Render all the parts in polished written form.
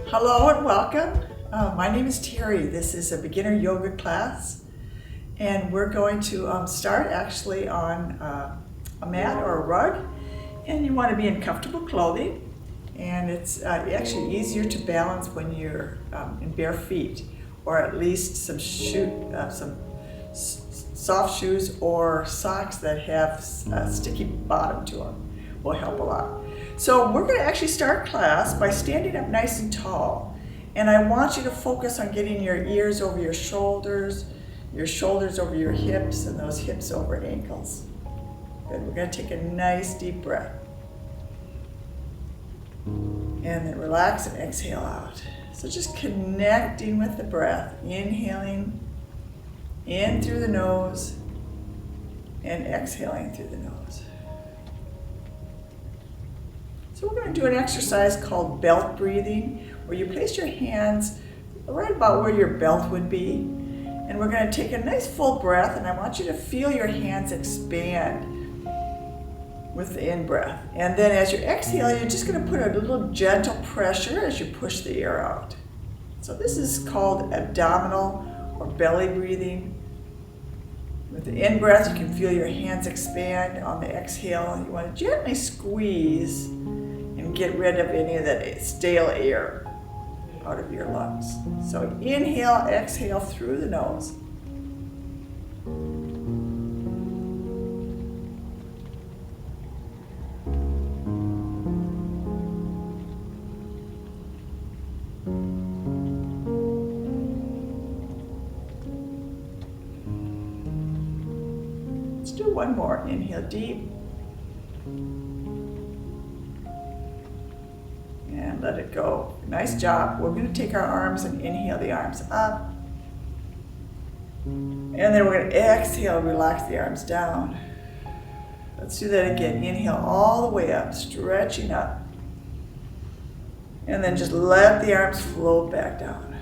Hello and welcome. My name is Terry. This is a beginner yoga class, and we're going to start actually on a mat or a rug. And you want to be in comfortable clothing, and it's actually easier to balance when you're in bare feet, or at least some soft shoes or socks that have a sticky bottom to them will help a lot. So we're going to actually start class by standing up nice and tall. And I want you to focus on getting your ears over your shoulders over your hips, and those hips over ankles. Good. We're going to take a nice deep breath. And then relax and exhale out. So just connecting with the breath, inhaling in through the nose and exhaling through the nose. So we're going to do an exercise called belt breathing, where you place your hands right about where your belt would be. And we're going to take a nice full breath, and I want you to feel your hands expand with the in-breath. And then as you exhale, you're just going to put a little gentle pressure as you push the air out. So this is called abdominal or belly breathing. With the in-breath, you can feel your hands expand. On the exhale, you want to gently squeeze and get rid of any of that stale air out of your lungs. So inhale, exhale through the nose. Let's do one more. Inhale deep. And let it go. Nice job. We're going to take our arms and inhale the arms up. And then we're going to exhale, relax the arms down. Let's do that again. Inhale all the way up, stretching up. And then just let the arms float back down.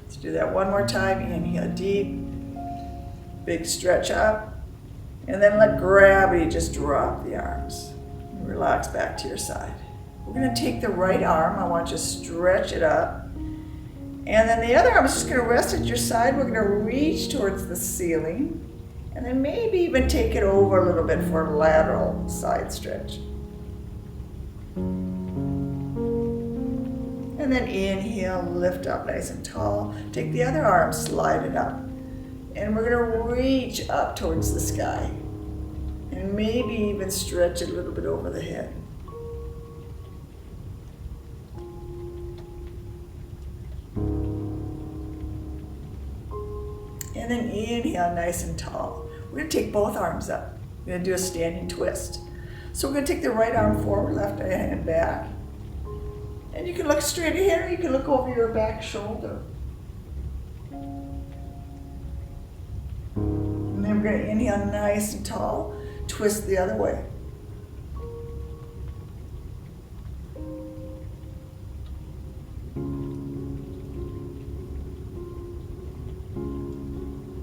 Let's do that one more time. Inhale deep. Big stretch up. And then let gravity just drop the arms. And relax back to your side. We're going to take the right arm. I want you to stretch it up. And then the other arm is just going to rest at your side. We're going to reach towards the ceiling. And then maybe even take it over a little bit for a lateral side stretch. And then inhale, lift up nice and tall. Take the other arm, slide it up. And we're going to reach up towards the sky. And maybe even stretch it a little bit over the head. And then inhale nice and tall. We're going to take both arms up. We're going to do a standing twist. So we're going to take the right arm forward, left hand back. And you can look straight ahead, or you can look over your back shoulder. And then we're going to inhale nice and tall, twist the other way.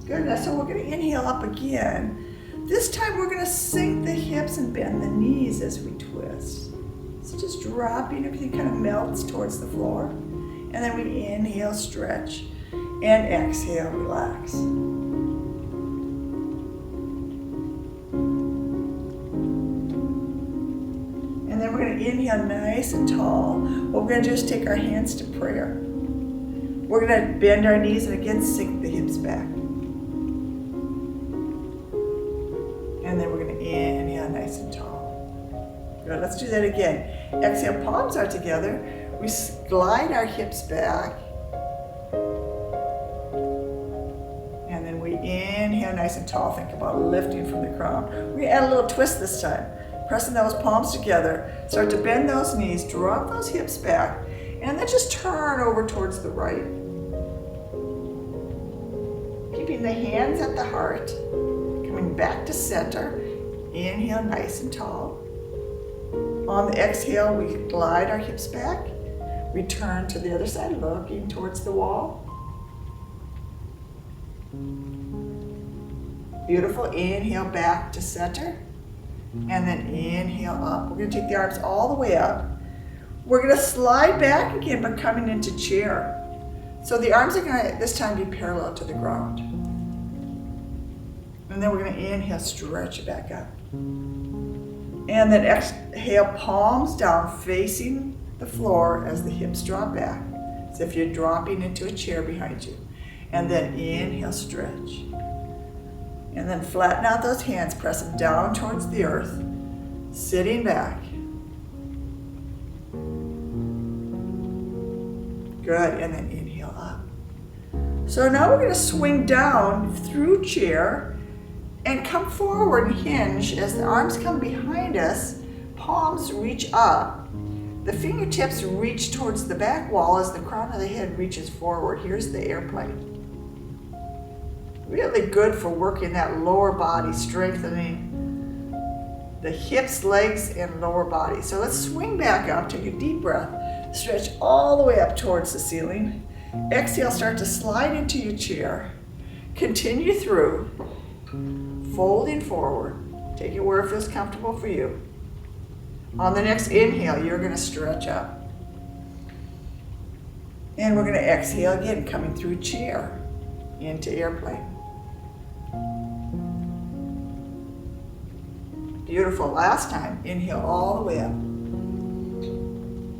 Good. Now, so we're going to inhale up again. This time we're going to sink the hips and bend the knees as we twist. So just dropping, everything kind of melts towards the floor. And then we inhale, stretch, and exhale, relax. And then we're going to inhale nice and tall. What we're going to do is take our hands to prayer. We're going to bend our knees and again sink the hips back. And then we're going to inhale nice and tall. Good, let's do that again. Exhale, palms are together. We glide our hips back. And then we inhale nice and tall. Think about lifting from the crown. We're going to add a little twist this time. Pressing those palms together. Start to bend those knees. Drop those hips back. And then just turn over towards the right. Keeping the hands at the heart. Coming back to center. Inhale nice and tall. On the exhale, we glide our hips back. Return to the other side, looking towards the wall. Beautiful. Inhale back to center. And then inhale up. We're going to take the arms all the way up. We're going to slide back again, but coming into chair. So the arms are going to this time be parallel to the ground. And then we're going to inhale, stretch it back up. And then exhale, palms down, facing the floor as the hips drop back. As if you're dropping into a chair behind you. And then inhale, stretch. And then flatten out those hands, press them down towards the earth, sitting back. Good, and then inhale up. So now we're going to swing down through chair and come forward and hinge as the arms come behind us, palms reach up. The fingertips reach towards the back wall as the crown of the head reaches forward. Here's the airplane. Really good for working that lower body, strengthening the hips, legs, and lower body. So let's swing back up, take a deep breath, stretch all the way up towards the ceiling. Exhale, start to slide into your chair. Continue through, folding forward. Take it where it feels comfortable for you. On the next inhale, you're going to stretch up. And we're going to exhale again, coming through chair into airplane. Beautiful. Last time, inhale all the way up.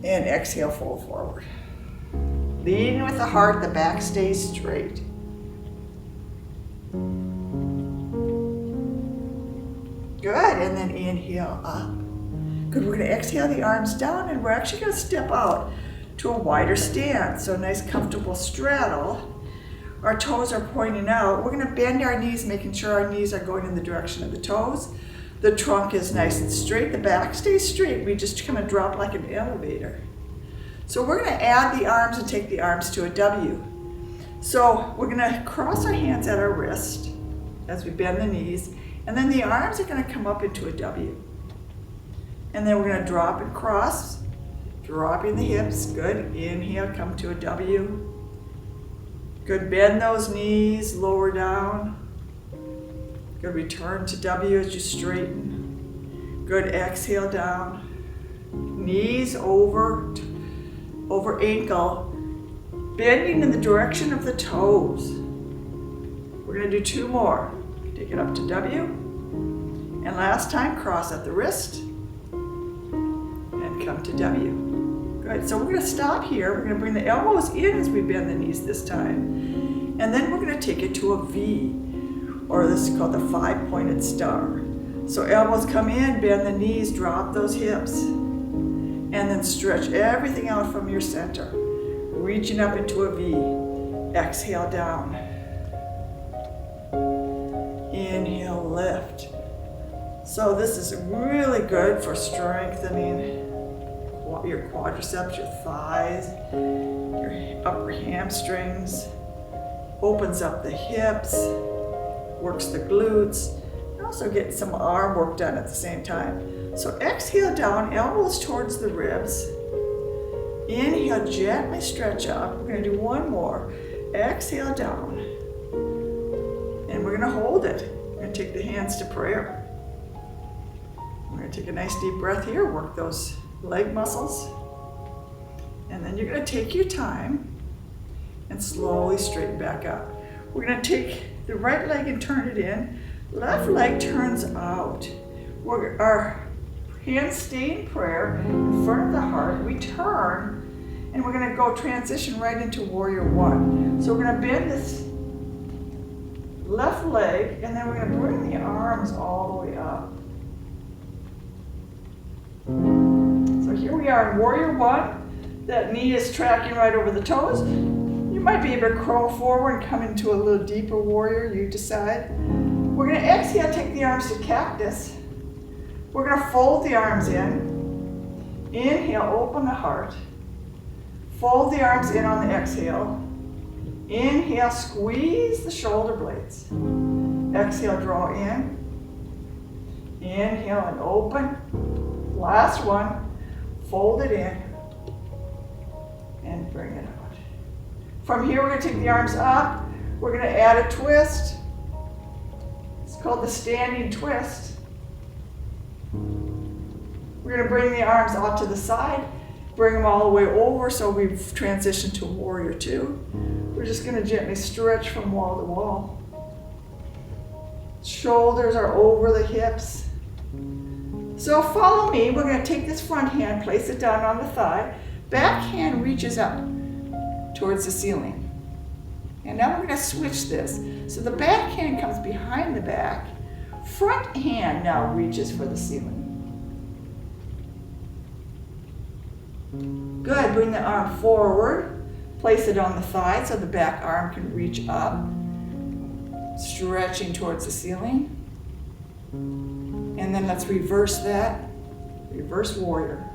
And exhale, fold forward. Leading with the heart, the back stays straight. Good, and then inhale up. Good, we're going to exhale the arms down, and we're actually going to step out to a wider stance. So a nice comfortable straddle. Our toes are pointing out. We're going to bend our knees, making sure our knees are going in the direction of the toes. The trunk is nice and straight. The back stays straight. We just kind of drop like an elevator. So we're going to add the arms and take the arms to a W. So we're going to cross our hands at our wrist as we bend the knees. And then the arms are going to come up into a W. And then we're going to drop and cross, dropping the hips. Good. Inhale, come to a W. Good. Bend those knees, lower down. Good. Return to W as you straighten. Good. Exhale down. Knees over ankle, bending in the direction of the toes. We're going to do two more. Take it up to W. And last time, cross at the wrist. And come to W. Good. So we're going to stop here. We're going to bring the elbows in as we bend the knees this time. And then we're going to take it to a V, or this is called the 5-pointed star. So elbows come in, bend the knees, drop those hips. And then stretch everything out from your center. Reaching up into a V. Exhale down. Inhale, lift. So this is really good for strengthening your quadriceps, your thighs, your upper hamstrings. Opens up the hips, works the glutes, and also get some arm work done at the same time. So exhale down, elbows towards the ribs. Inhale, gently stretch up. We're going to do one more. Exhale down. And we're going to hold it. We're going to take the hands to prayer. We're going to take a nice deep breath here, work those leg muscles. And then you're going to take your time and slowly straighten back up. We're going to take the right leg and turn it in. Left leg turns out. Our hands stay in prayer in front of the heart. We turn, and we're going to go transition right into Warrior One. So we're going to bend this left leg, and then we're going to bring the arms all the way up. So here we are in Warrior One. That knee is tracking right over the toes. You might be able to crawl forward and come into a little deeper warrior, you decide. We're going to exhale, take the arms to cactus. We're going to fold the arms in. Inhale, open the heart. Fold the arms in on the exhale. Inhale, squeeze the shoulder blades. Exhale, draw in. Inhale and open. Last one, fold it in and bring it out. From here, we're going to take the arms up. We're going to add a twist. It's called the standing twist. We're going to bring the arms out to the side, Bring them all the way over, so we've transitioned to warrior two. We're just going to gently stretch from wall to wall. Shoulders are over the hips. So follow me. We're going to take this front hand, place it down on the thigh. Back hand reaches up towards the ceiling. And now we're going to switch this. So the back hand comes behind the back. Front hand now reaches for the ceiling. Good. Bring the arm forward. Place it on the thigh so the back arm can reach up. Stretching towards the ceiling. And then let's reverse that. Reverse warrior.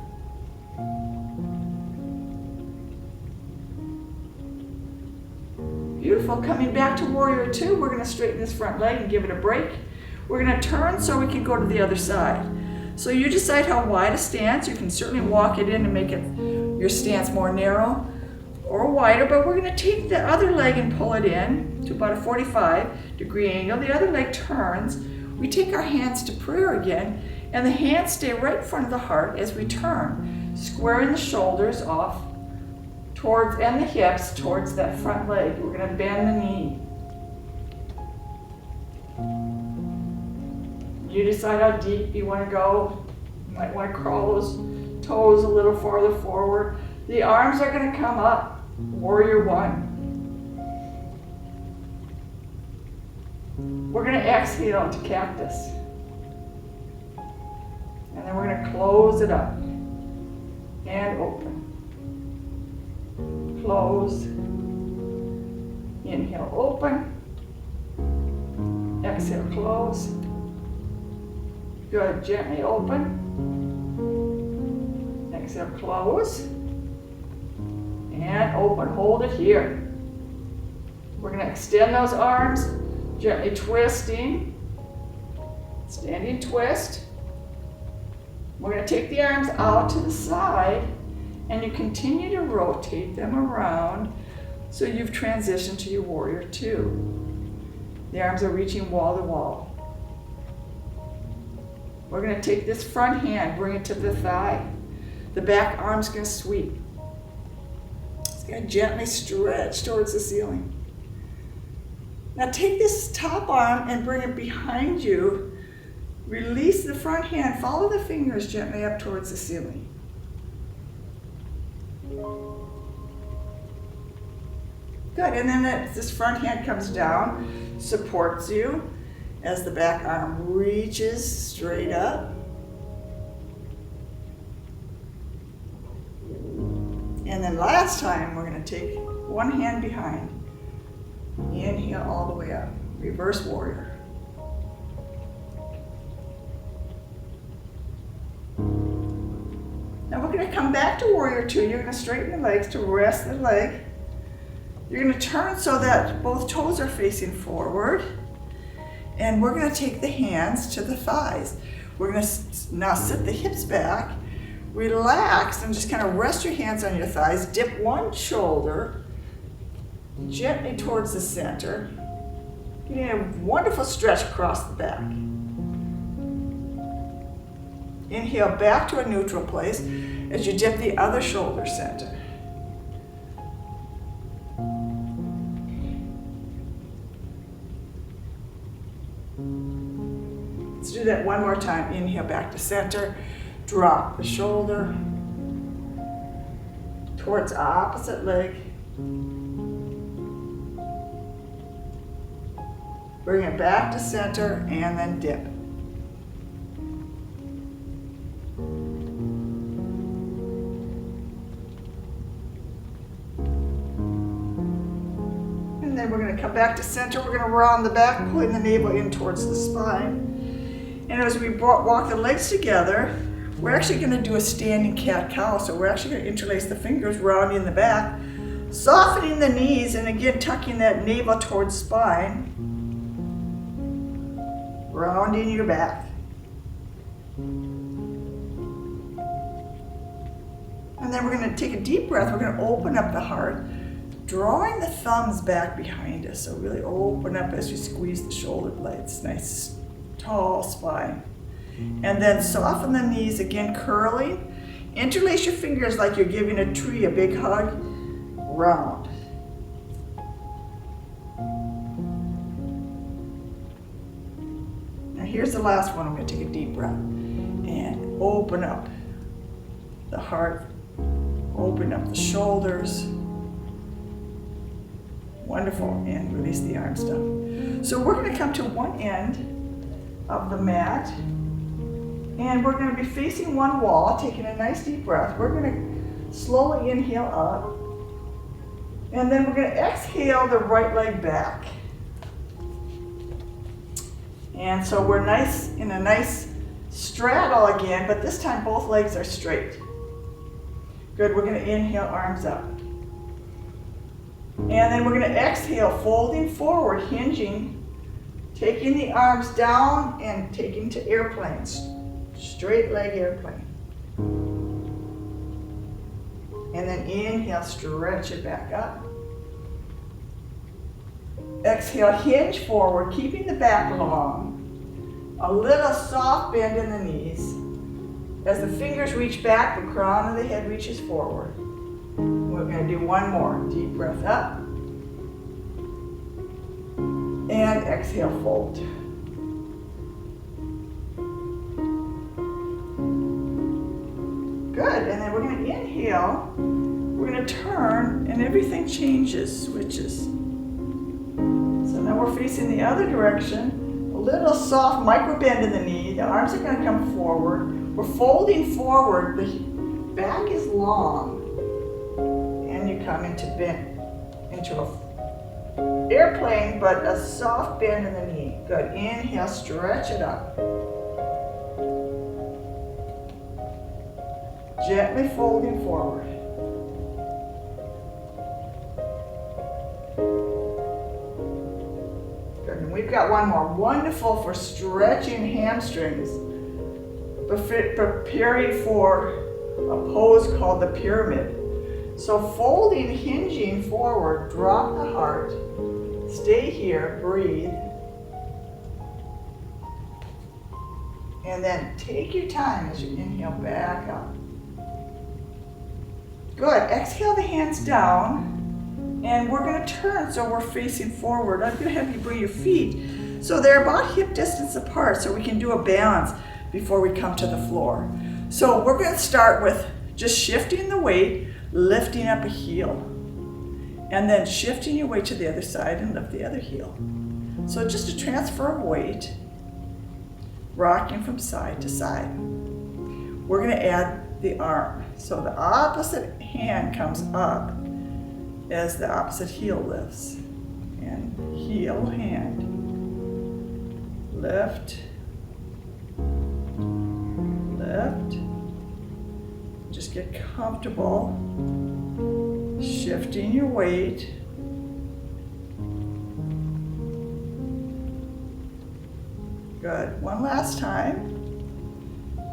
Beautiful. Coming back to warrior two, we're going to straighten this front leg and give it a break. We're going to turn so we can go to the other side. So you decide how wide a stance. You can certainly walk it in and make it your stance more narrow or wider, but we're going to take the other leg and pull it in to about a 45-degree angle. The other leg turns. We take our hands to prayer again, and the hands stay right in front of the heart as we turn, squaring the shoulders off towards and the hips towards that front leg. We're going to bend the knee. You decide how deep you want to go. You might want to crawl those toes a little farther forward. The arms are going to come up. Warrior one. We're going to exhale to cactus. And then we're going to close it up. And open. Close. Inhale, open. Exhale, close. Good. Gently open. Exhale, close. And open. Hold it here. We're going to extend those arms. Gently twisting. Standing twist. We're going to take the arms out to the side, and you continue to rotate them around so you've transitioned to your warrior two. The arms are reaching wall to wall. We're going to take this front hand, bring it to the thigh. The back arm's going to sweep. It's going to gently stretch towards the ceiling. Now take this top arm and bring it behind you. Release the front hand. Follow the fingers gently up towards the ceiling. Good. And then this front hand comes down, supports you as the back arm reaches straight up. And then last time, we're going to take one hand behind. Inhale all the way up. Reverse warrior. Now we're going to come back to warrior two. You're going to straighten the legs to rest the leg. You're going to turn so that both toes are facing forward. And we're going to take the hands to the thighs. We're going to now sit the hips back. Relax and just kind of rest your hands on your thighs. Dip one shoulder gently towards the center. Getting a wonderful stretch across the back. Inhale back to a neutral place as you dip the other shoulder center. Let's do that one more time. Inhale back to center. Drop the shoulder towards opposite leg. Bring it back to center and then dip. And then we're going to come back to center. We're going to round the back, pulling the navel in towards the spine. And as we walk the legs together, we're actually going to do a standing cat-cow. So we're actually going to interlace the fingers, rounding the back, softening the knees, and again tucking that navel towards spine. Rounding your back. And then we're going to take a deep breath. We're going to open up the heart, drawing the thumbs back behind us. So really open up as you squeeze the shoulder blades. Nice, tall spine. And then soften the knees again, curling. Interlace your fingers like you're giving a tree a big hug. Round. Now here's the last one. I'm going to take a deep breath and open up the heart, open up the shoulders. Wonderful. And release the arms down. So we're going to come to one end of the mat, and we're going to be facing one wall, taking a nice deep breath. We're going to slowly inhale up, and then we're going to exhale the right leg back. And so we're nice in a nice straddle again, but this time both legs are straight. Good. We're going to inhale, arms up. And then we're going to exhale, folding forward, hinging, taking the arms down and taking to airplanes. Straight leg airplane. And then inhale, stretch it back up. Exhale, hinge forward, keeping the back long. A little soft bend in the knees. As the fingers reach back, the crown of the head reaches forward. We're going to do one more. Deep breath up. And exhale, fold. Good, and then we're going to inhale, we're going to turn, and everything changes, switches. So now we're facing the other direction, a little soft micro bend in the knee, the arms are going to come forward, we're folding forward, the back is long, and you come into bend, into a airplane, but a soft bend in the knee. Good, inhale, stretch it up. Gently folding forward. Good, and we've got one more. Wonderful for stretching hamstrings. Preparing for a pose called the pyramid. So folding, hinging forward, drop the heart. Stay here, breathe. And then take your time as you inhale back up. Good. Exhale the hands down, and we're going to turn so we're facing forward. I'm going to have you bring your feet so they're about hip distance apart so we can do a balance before we come to the floor. So we're going to start with just shifting the weight, lifting up a heel, and then shifting your weight to the other side and lift the other heel. So just a transfer of weight, rocking from side to side. We're going to add the arm. So the opposite hand comes up as the opposite heel lifts. And heel, hand. Lift. Lift. Just get comfortable. Shifting your weight. Good. One last time.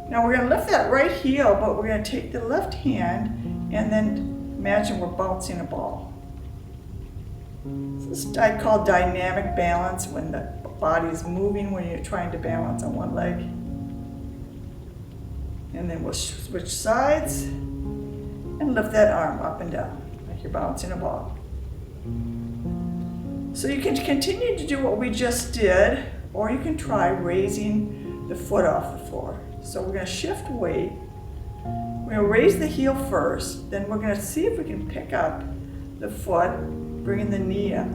Now we're going to lift that right heel, but we're going to take the left hand and then imagine we're bouncing a ball. This is I call dynamic balance, when the body is moving when you're trying to balance on one leg. And then we'll switch sides and lift that arm up and down like you're bouncing a ball. So you can continue to do what we just did, or you can try raising the foot off the floor. So we're going to shift weight. We're going to raise the heel first, then we're going to see if we can pick up the foot, bringing the knee up.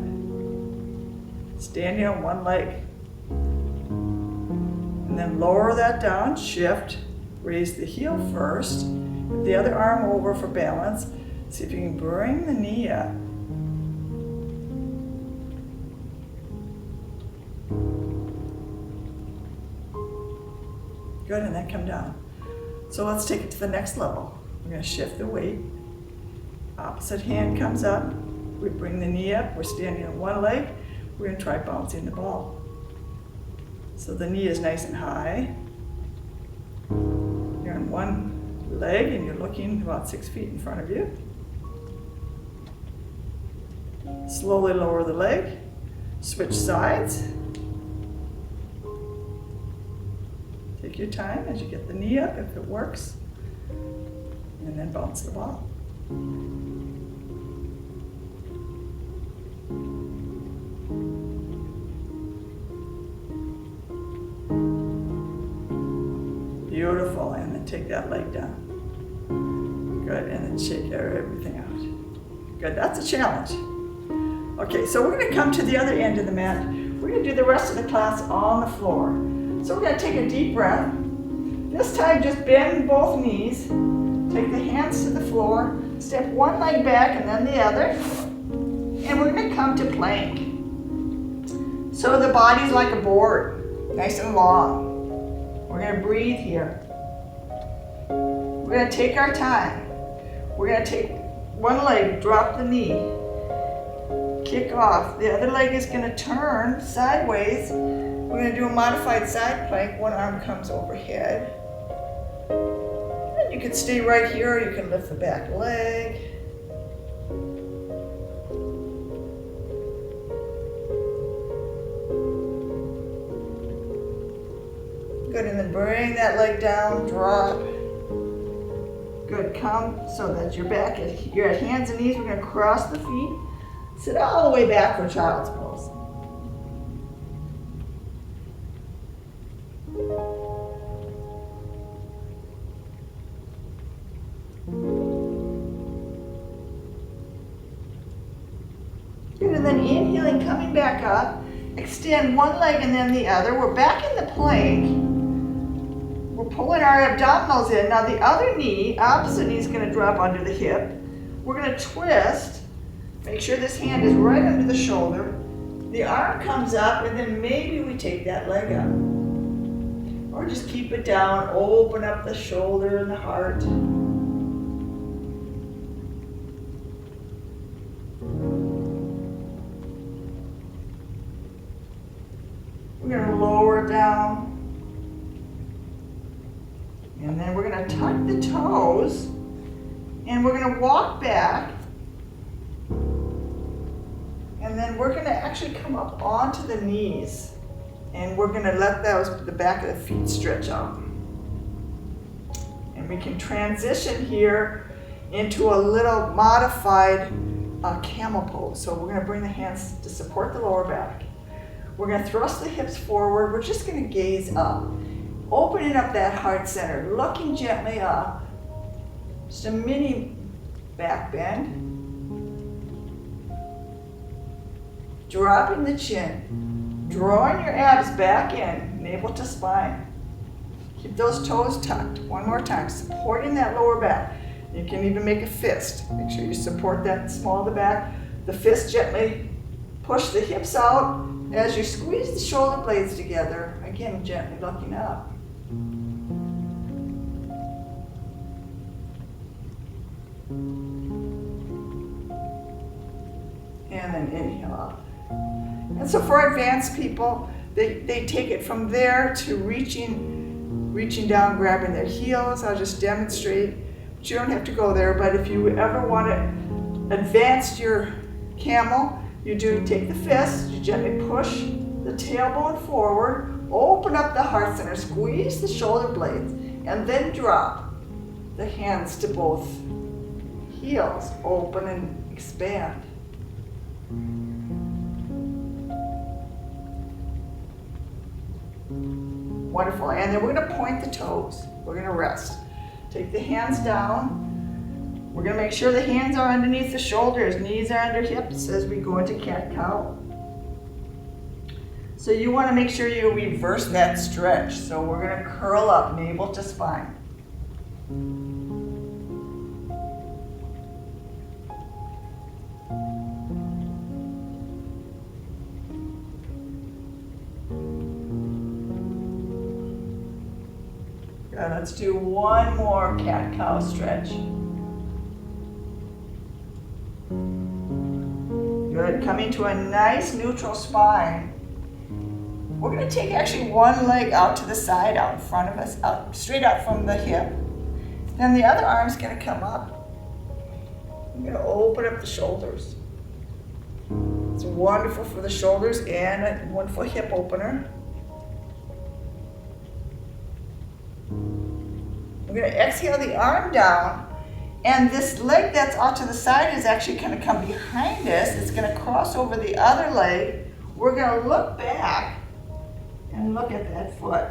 Standing on one leg. And then lower that down, shift, raise the heel first, put the other arm over for balance. See if you can bring the knee up. Good, and then come down. So let's take it to the next level. We're going to shift the weight. Opposite hand comes up. We bring the knee up. We're standing on one leg. We're going to try bouncing the ball. So the knee is nice and high. You're on one leg and you're looking about 6 feet in front of you. Slowly lower the leg. Switch sides. Take your time as you get the knee up if it works. and then bounce the ball. Beautiful, and then take that leg down. Good, and then shake everything out. Good, that's a challenge. Okay, so we're gonna come to the other end of the mat. We're gonna do the rest of the class on the floor. So we're gonna take a deep breath. This time just bend both knees. Take the hands to the floor. Step one leg back and then the other. And we're gonna come to plank. So the body's like a board, nice and long. We're gonna breathe here. We're gonna take our time. We're gonna take one leg, drop the knee. Kick off. The other leg is going to turn sideways. We're going to do a modified side plank. One arm comes overhead. And you can stay right here, or you can lift the back leg. Good, and then bring that leg down, drop. Good, come so that you're at hands and knees. We're going to cross the feet. Sit all the way back for child's pose. Good, and then inhaling, coming back up. Extend one leg and then the other. We're back in the plank. We're pulling our abdominals in. Now the other knee, opposite knee, is going to drop under the hip. We're going to twist. Make sure this hand is right under the shoulder. The arm comes up, and then maybe we take that leg up. Or just keep it down, open up the shoulder and the heart. We're going to lower it down. And then we're going to tuck the toes, and we're going to walk back. And then we're going to actually come up onto the knees, and we're going to let the back of the feet stretch out. And we can transition here into a little modified camel pose. So we're going to bring the hands to support the lower back. We're going to thrust the hips forward. We're just going to gaze up, opening up that heart center, looking gently up. Just a mini back bend. Dropping the chin, drawing your abs back in, navel to spine. Keep those toes tucked. One more time, supporting that lower back. You can even make a fist. Make sure you support that small of the back. The fist gently push the hips out as you squeeze the shoulder blades together. Again, gently looking up. And then inhale up. And so for advanced people, they take it from there to reaching down, grabbing their heels. I'll just demonstrate. But you don't have to go there, but if you ever want to advance your camel, you do take the fist, you gently push the tailbone forward, open up the heart center, squeeze the shoulder blades, and then drop the hands to both heels, open and expand. Wonderful, and then we're going to point the toes. We're going to rest. Take the hands down. We're going to make sure the hands are underneath the shoulders, knees are under hips as we go into cat-cow. So you want to make sure you reverse that stretch. So we're going to curl up, navel to spine. Let's do one more cat-cow stretch. Good, coming to a nice neutral spine. We're going to take actually one leg out to the side, out in front of us, out straight out from the hip. Then the other arm's going to come up. I'm going to open up the shoulders. It's wonderful for the shoulders and a wonderful hip opener. I'm going to exhale the arm down, And this leg that's off to the side is actually going to come behind us. It's going to cross over the other leg. We're going to look back and look at that foot.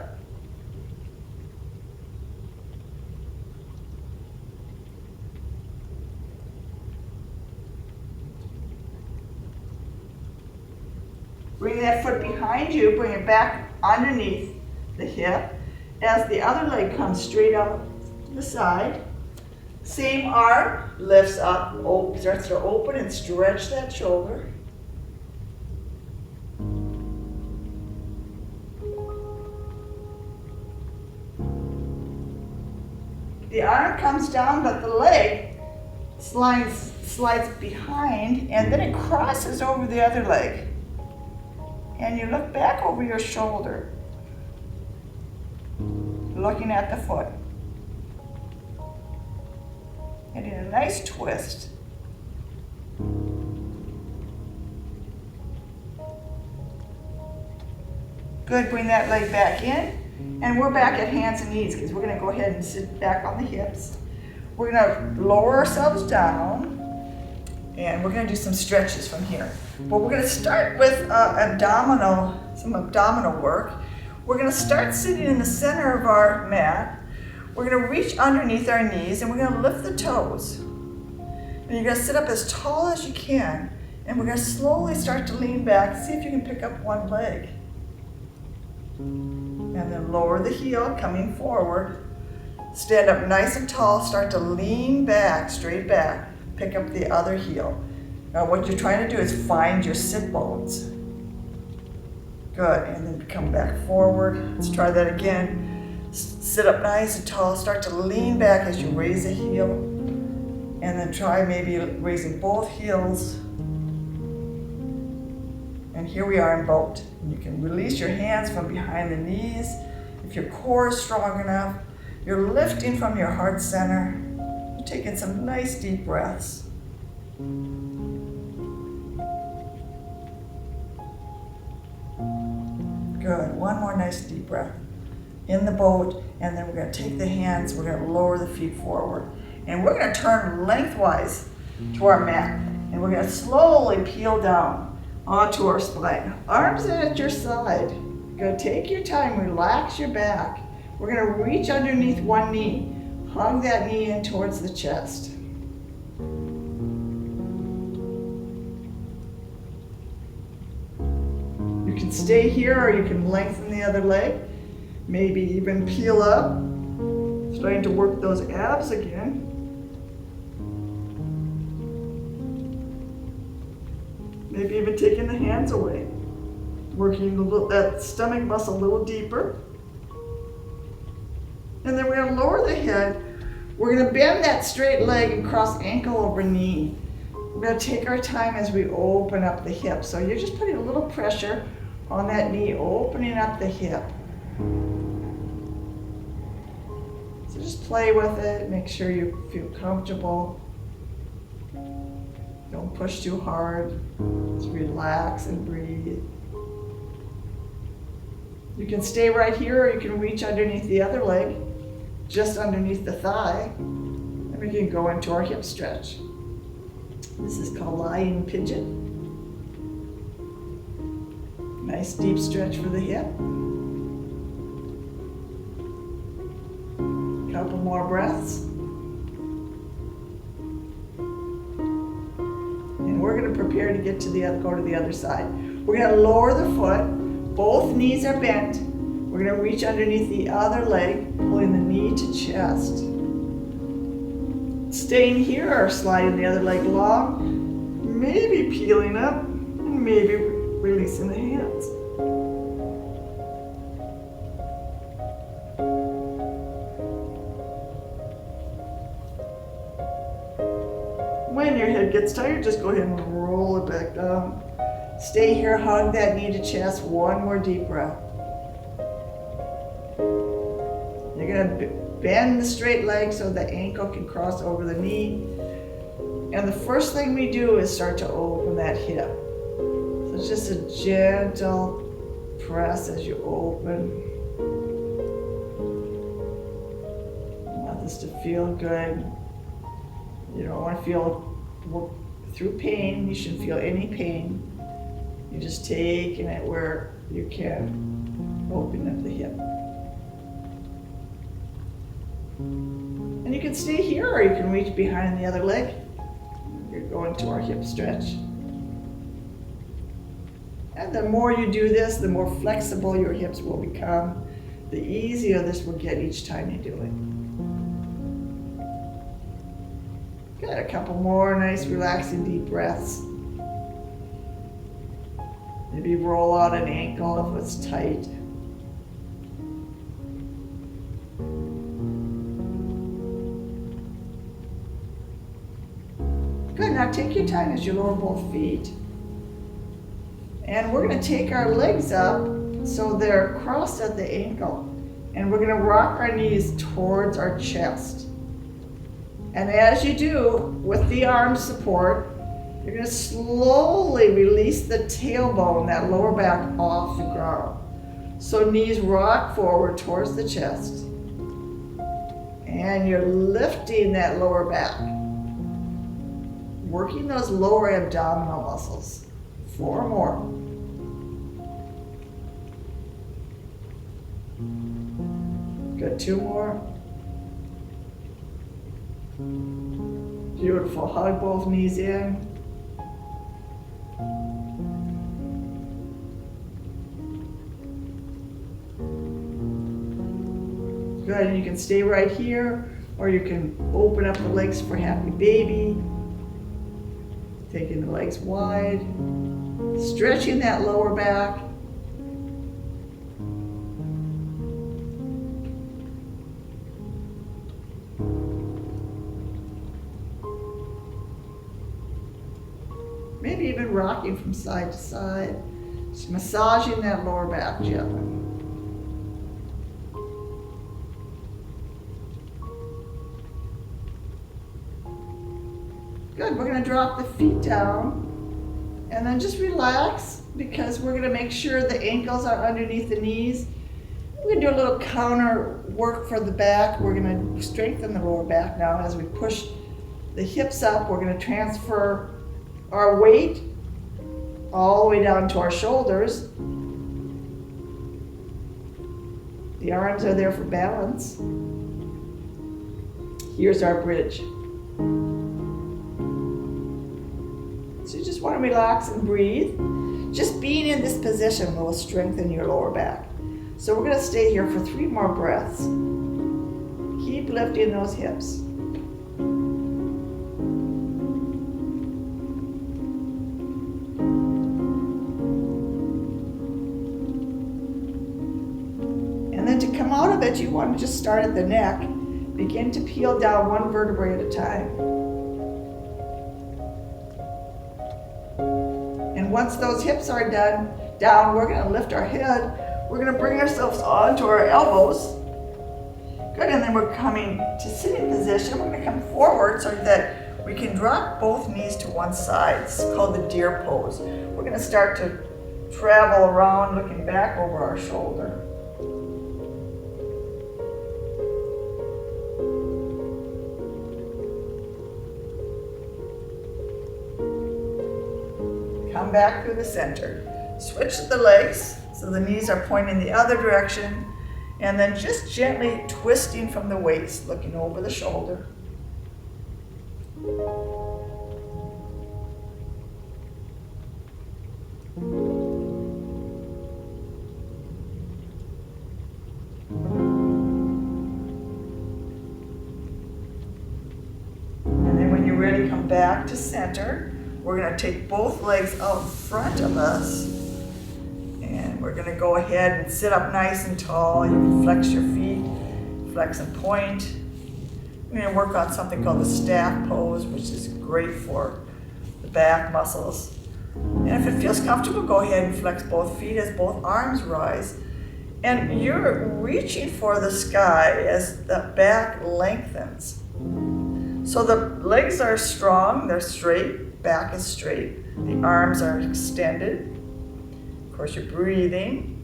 Bring that foot behind you, bring it back underneath the hip as the other leg comes straight out the side. Same arm lifts up, starts to open and stretch that shoulder. The arm comes down, but the leg slides behind, and then it crosses over the other leg. And you look back over your shoulder, looking at the foot. And in a nice twist. Good, bring that leg back in. And we're back at hands and knees because we're going to go ahead and sit back on the hips. We're going to lower ourselves down. And we're going to do some stretches from here. But we're going to start with some abdominal work. We're going to start sitting in the center of our mat. We're going to reach underneath our knees and we're going to lift the toes. And you're going to sit up as tall as you can. And we're going to slowly start to lean back. See if you can pick up one leg. And then lower the heel, coming forward. Stand up nice and tall. Start to lean back, straight back. Pick up the other heel. Now what you're trying to do is find your sit bones. Good, and then come back forward. Let's try that again. Sit up nice and tall. Start to lean back as you raise the heel. And then try maybe raising both heels. And here we are in boat. You can release your hands from behind the knees. If your core is strong enough, you're lifting from your heart center. You're taking some nice deep breaths. Good, one more nice deep breath. In the boat, and then we're going to take the hands, we're going to lower the feet forward. And we're going to turn lengthwise to our mat. And we're going to slowly peel down onto our spine. Arms in at your side. You're going to take your time, relax your back. We're going to reach underneath one knee. Hug that knee in towards the chest. You can stay here or you can lengthen the other leg. Maybe even peel up. Starting to work those abs again. Maybe even taking the hands away. Working that stomach muscle a little deeper. And then we're going to lower the head. We're going to bend that straight leg and cross ankle over knee. We're going to take our time as we open up the hip. So you're just putting a little pressure on that knee, opening up the hip. So just play with it. Make sure you feel comfortable. Don't push too hard. Just relax and breathe. You can stay right here or you can reach underneath the other leg, just underneath the thigh, and we can go into our hip stretch. This is called lying pigeon. Nice deep stretch for the hip. Couple more breaths. And we're going to prepare to go to the other side. We're going to lower the foot. Both knees are bent. We're going to reach underneath the other leg, pulling the knee to chest. Staying here or sliding the other leg long, maybe peeling up, and maybe releasing the hands. When your head gets tired, just go ahead and roll it back down. Stay here, hug that knee to chest. One more deep breath. You're going to bend the straight leg so the ankle can cross over the knee. And the first thing we do is start to open that hip. So it's just a gentle press as you open. I want this to feel good. You don't want to work through pain. You shouldn't feel any pain. You're just taking it where you can. Open up the hip. And you can stay here or you can reach behind the other leg. You're going to our hip stretch. And the more you do this, the more flexible your hips will become. The easier this will get each time you do it. Got a couple more nice relaxing deep breaths. Maybe roll out an ankle if it's tight. Good, now take your time as you lower both feet. And we're going to take our legs up so they're crossed at the ankle. And we're going to rock our knees towards our chest. And as you do, with the arm support, you're going to slowly release the tailbone, that lower back, off the ground. So knees rock forward towards the chest. And you're lifting that lower back. Working those lower abdominal muscles. 4 more. Good, 2 more. Beautiful, hug both knees in. Good, and you can stay right here, or you can open up the legs for happy baby. Taking the legs wide, stretching that lower back. Maybe even rocking from side to side, just massaging that lower back gently. Good, we're going to drop the feet down and then just relax because we're going to make sure the ankles are underneath the knees. We're going to do a little counter work for the back. We're going to strengthen the lower back now as we push the hips up. We're going to transfer our weight all the way down to our shoulders. The arms are there for balance. Here's our bridge. So you just want to relax and breathe. Just being in this position will strengthen your lower back. So we're going to stay here for 3 more breaths. Keep lifting those hips. And then to come out of it, you want to just start at the neck. Begin to peel down 1 vertebrae at a time. And once those hips are down, we're going to lift our head. We're going to bring ourselves onto our elbows. Good, and then we're coming to sitting position. We're going to come forward so that we can drop both knees to one side. It's called the deer pose. We're going to start to travel around looking back over our shoulder. Come back through the center. Switch the legs so the knees are pointing the other direction, and then just gently twisting from the waist, looking over the shoulder. And then when you're ready, come back to center. We're going to take both legs out in front of us, and we're going to go ahead and sit up nice and tall. You can flex your feet, flex and point. We're going to work on something called the staff pose, which is great for the back muscles. And if it feels comfortable, go ahead and flex both feet as both arms rise. And you're reaching for the sky as the back lengthens. So the legs are strong, they're straight. Back is straight. The arms are extended. Of course, you're breathing.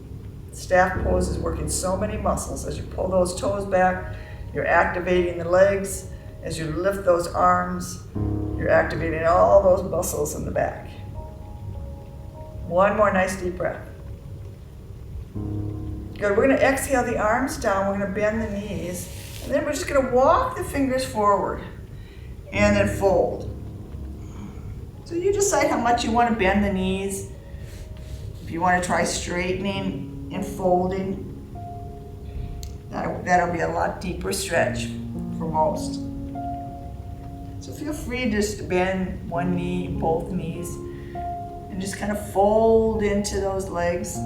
Staff pose is working so many muscles. As you pull those toes back, you're activating the legs. As you lift those arms, you're activating all those muscles in the back. One more nice deep breath. Good, we're gonna exhale the arms down, we're gonna bend the knees, and then we're just gonna walk the fingers forward and then fold. So you decide how much you wanna bend the knees. If you wanna try straightening and folding, that'll be a lot deeper stretch for most. So feel free just to bend one knee, both knees, and just kind of fold into those legs.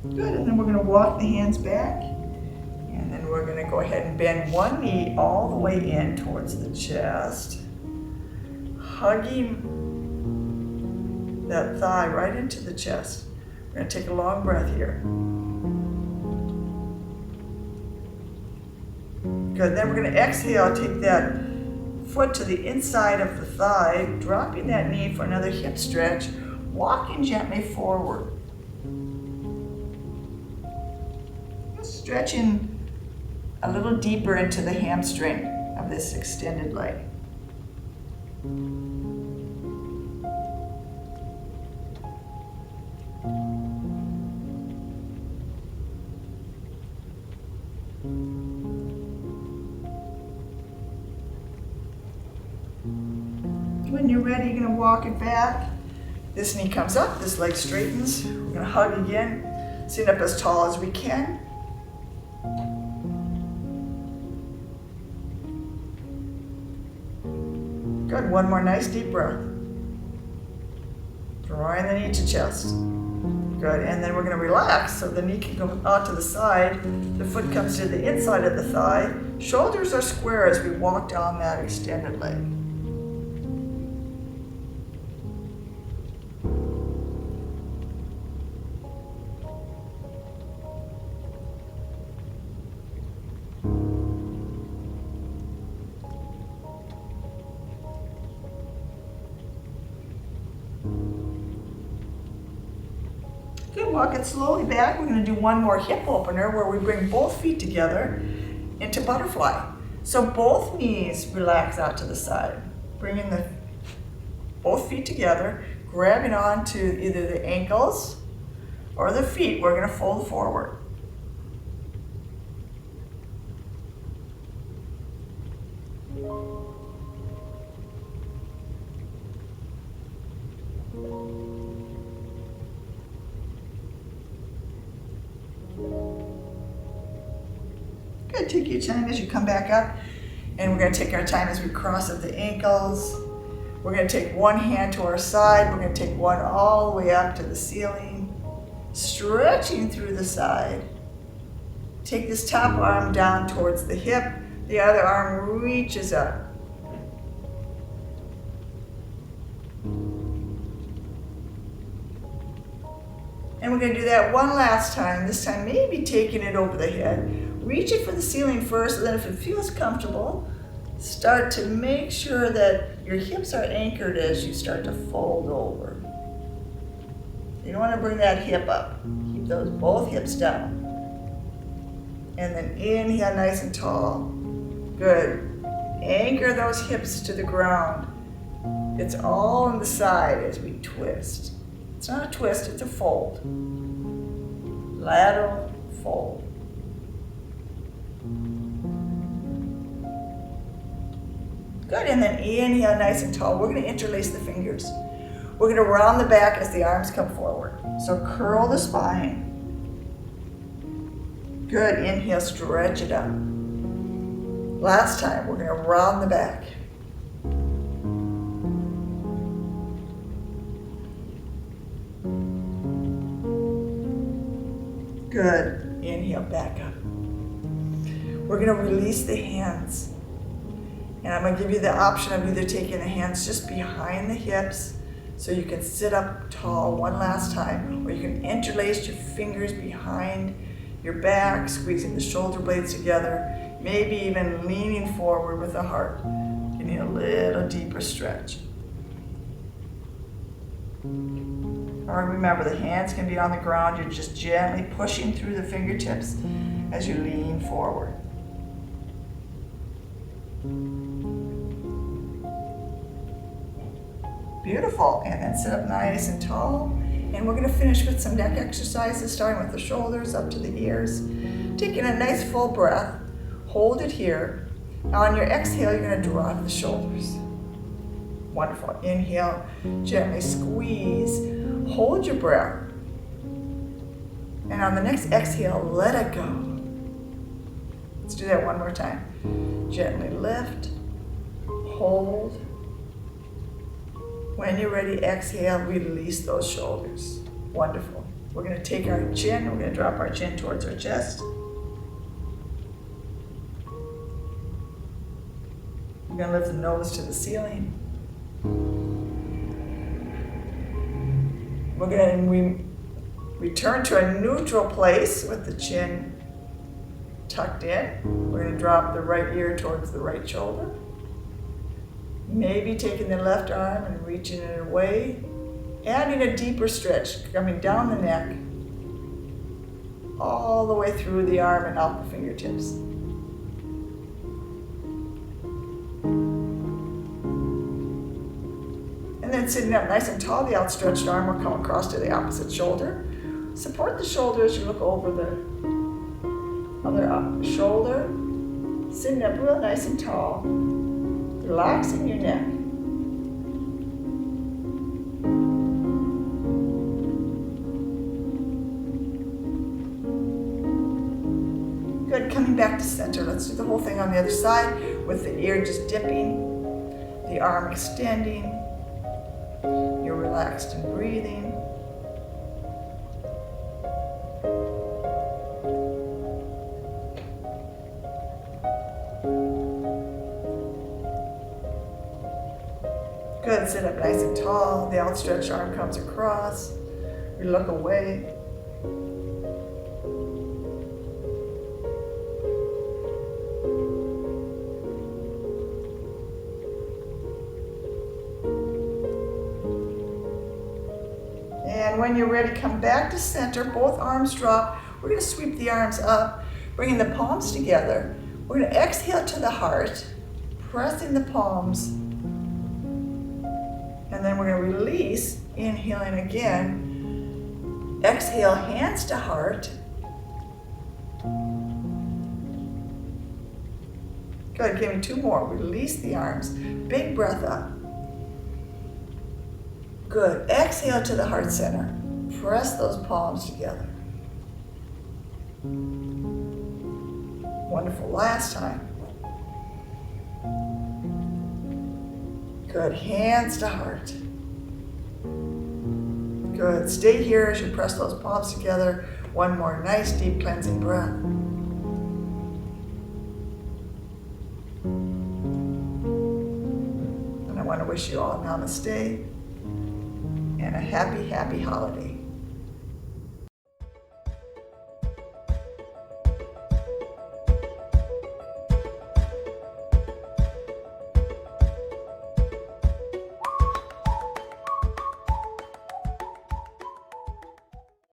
Good, and then we're going to walk the hands back, and then we're going to go ahead and bend one knee all the way in towards the chest, hugging that thigh right into the chest. We're going to take a long breath here. Good, then we're going to exhale, take that foot to the inside of the thigh, dropping that knee for another hip stretch, walking gently forward. Stretching a little deeper into the hamstring of this extended leg. When you're ready, you're going to walk it back. This knee comes up, this leg straightens. We're going to hug again, sit up as tall as we can. Good, one more nice deep breath. Drawing the knee to chest. Good, and then we're going to relax so the knee can go out to the side. The foot comes to the inside of the thigh. Shoulders are square as we walk down that extended leg. Good, walk it slowly back. We're going to do one more hip opener where we bring both feet together into butterfly. So both knees relax out to the side. Bringing both feet together, grabbing onto either the ankles or the feet. We're going to fold forward. Good, take your time as you come back up, and we're going to take our time as we cross up the ankles. We're going to take one hand to our side, we're going to take one all the way up to the ceiling, stretching through the side. Take this top arm down towards the hip, the other arm reaches up. And we're going to do that one last time, this time maybe taking it over the head. Reach it for the ceiling first, and then if it feels comfortable, start to make sure that your hips are anchored as you start to fold over. You don't want to bring that hip up. Keep those both hips down. And then inhale nice and tall. Good. Anchor those hips to the ground. It's all on the side as we twist. It's not a twist, it's a fold. Lateral fold. Good, and then inhale nice and tall. We're going to interlace the fingers. We're going to round the back as the arms come forward. So curl the spine. Good, inhale, stretch it up. Last time, we're going to round the back. Good, inhale, back up. We're going to release the hands. And I'm going to give you the option of either taking the hands just behind the hips so you can sit up tall one last time, or you can interlace your fingers behind your back, squeezing the shoulder blades together, maybe even leaning forward with the heart. You You need a little deeper stretch. Or remember, the hands can be on the ground. You're just gently pushing through the fingertips as you lean forward. Beautiful. And then sit up nice and tall. And we're going to finish with some neck exercises, starting with the shoulders up to the ears. Taking a nice full breath. Hold it here. Now on your exhale, you're going to drop the shoulders. Wonderful. Inhale, gently squeeze. Hold your breath. And on the next exhale, let it go. Let's do that one more time. Gently lift, hold. When you're ready, exhale, release those shoulders. Wonderful. We're going to take our chin, we're going to drop our chin towards our chest. We're going to lift the nose to the ceiling. We're going to return to a neutral place with the chin tucked in. We're going to drop the right ear towards the right shoulder. Maybe taking the left arm and reaching it away. Adding a deeper stretch, coming down the neck, all the way through the arm and out the fingertips. And then sitting up nice and tall, the outstretched arm will come across to the opposite shoulder. Support the shoulder as you look over the other shoulder. Sitting up real nice and tall. Relaxing your neck. Good, coming back to center. Let's do the whole thing on the other side with the ear just dipping, the arm extending. You're relaxed and breathing. Good, sit up nice and tall. The outstretched arm comes across. We look away. And when you're ready, come back to center. Both arms drop. We're going to sweep the arms up, bringing the palms together. We're going to exhale to the heart, pressing the palms. And then we're going to release, inhaling again. Exhale, hands to heart. Good, give me two more. Release the arms. Big breath up. Good, exhale to the heart center. Press those palms together. Wonderful, last time. Good, hands to heart. Good, stay here as you press those palms together. One more nice deep cleansing breath. And I want to wish you all namaste and a happy, happy holiday.